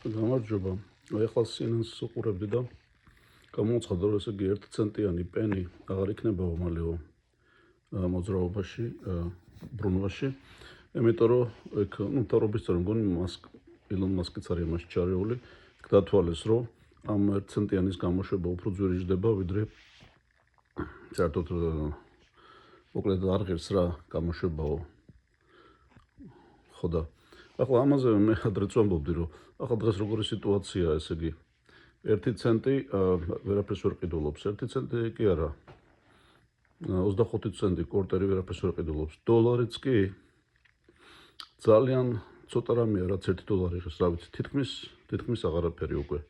გამარჯობა. ეხლა სინანსს უყურებდი და გამოუცხადდა, რომ ესე იგი 1 ცენტიანი პენი აღარ იქნება ომალიო მოძრაობაში, ბრუნვაში. იმიტომ რომ ეგ მთავრობის წევრი მგონი ილონ მასკიც არის ამაში ჩარეული, დათვალეს, რომ ამ 1 ცენტიანის გამოშვება უფრო ძვირი ჯდება, ვიდრე საერთოდ მოკლედ არ ღირს რა გამოშვებაო. ხო და ახლა ამაზე მე ადრეც ვამბობდი, რომ ახლა დღეს როგორი სიტუაციაა, ესე იგი 1 ცენტი ვერაფერს ვერ ყიდულობს, 1 ცენტი კი არა, 25 ცენტი კვარტერი ვერაფერს ვერ ყიდულობს, დოლარიც კი ძალიან ცოტა რამეა, რაც 1 დოლარი ხეს, რა ვიცი, თითქმის აღარაფერი უკვე.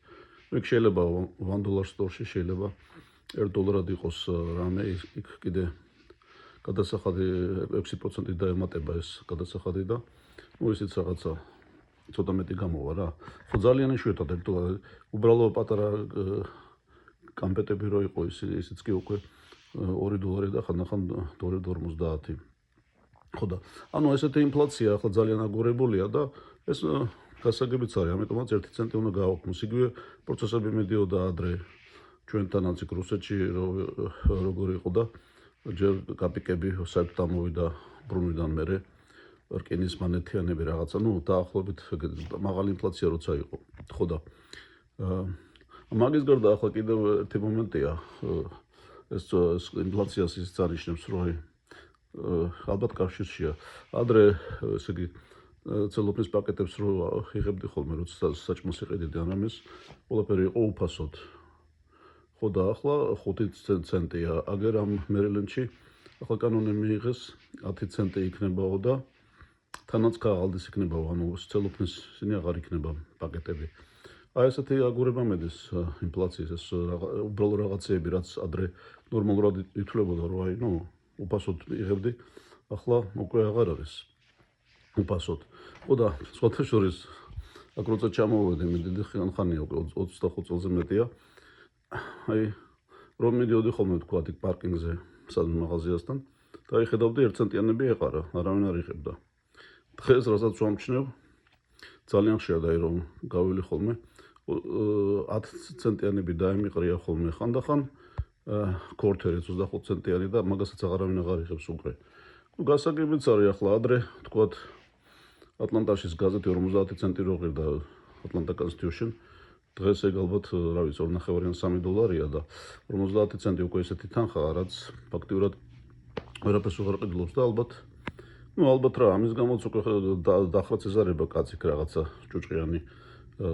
იქ შეიძლება $1 სტორში შეიძლება 1 დოლარად იყოს რამე, იქ კიდე გადასახადი 6% დაემატება ეს გადასახადი და ისიც რაღაცა ცოტა მეტი გამოვა რა. ხო ძალიან იშვიათად 1 დოლარი, უბრალოდ პატარა კამპეტები რო იყო ისიც კი უკვე 2 დოლარი და ხანდახან $2.50. ხო და ანუ ესეთი ინფლაცია ახლა ძალიან აგორებულია და ეს გასაგებიც არის, ამიტომაც 1 ცენტი უნდა გააუქმოს. იგივე პროცესები მიდიოდა ადრე ჩვენთანაც იქ რუსეთში როგორი იყო და ჯერ კაპიკები საერთოდ ამოვიდა ბრუნვიდან მერე რკინის მონეტიანები რაღაცა, დაახლოებით მაღალი ინფლაცია როცა იყო. ხო და მაგის გარდა ახლა კიდევ ერთი მომენტია, ეს ინფლაციას ის აღნიშნებს, რომ ალბათ კავშირშია. ადრე ესე იგი ცელოფნის პაკეტებს რო იღებდი ხოლმე, როცა საჭმელს იყიდიდი ან ამას, ყველაფერი იყო უფასოდ. ხო და ახლა 5 ცენტია. აგერ ამ მერილენდში ახლა კანონი მიიღეს 10 ცენტი იქნებაო და თანაც ქაღალდის იქნებაო, ანუ ცელოფნის ისინი აღარ იქნება პაკეტები. აი ესეთი აგურება მედის ინფლაციის, ეს უბრალოდ რაღაცეები, რაც ადრე ნორმალურად ითვლებოდა, რომ აი უფასოდ იღებდი, ახლა უკვე აღარ არის უფასოდ. ხო და სხვათა შორის აქ როცა ჩამოვედი, მე დიდი ხანია უკვე 25 წელზე მეტია. აი რომ მიდიოდი ხოლმე თქვა იქ პარკინგზე სადმე მაღაზიასთან და აი ხედავდი 1 ცენტიანები ეყარა, არავინ არ იღებდა. დღეს რასაც ვამჩნევ, ძალიან ხშირად აი რომ გავილი ხოლმე 10 ცენტიანები დაემიყრია ხოლმე ხანდახან კვარტერი 25 ცენტიანი და მაგასაც აღარავინ აღარ იღებს უკვე. გასაგებიც არის ახლა ადრე თქვათ ატლანტაშის გაზეთი 50 ცენტი რო ღირდა Atlanta Constitution, დღეს ეგ ალბათ რა ვიცი 2.5-ან $3 და 50 ცენტი უკვე ესეთი თანხაა, რაც ფაქტიურად ვერაფერს უღარ ყიდულობს და ალბათ რა ამის გამოც უკვე დახრა წეზარება კაცი რაღაცა ჭუჭყიანი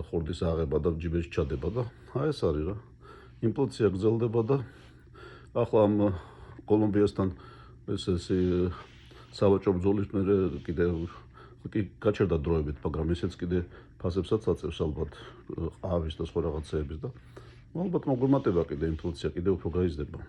ხორდის აღება და ჯიბეში ჩადება და აი ეს არის რა. ინფლაცია გრძელდება და ახლა ამ კოლუმბიასთან ეს სავაჭრო ბრძოლის მერე კიდე გაჩერდა დროებით, მაგრამ ისიც კიდე ფასებსაც აწევს ალბათ ყავის და სხვა რაღაცეების და ალბათ მოგუმატება კიდე ინფლაცია კიდე უფრო გაიზრდება.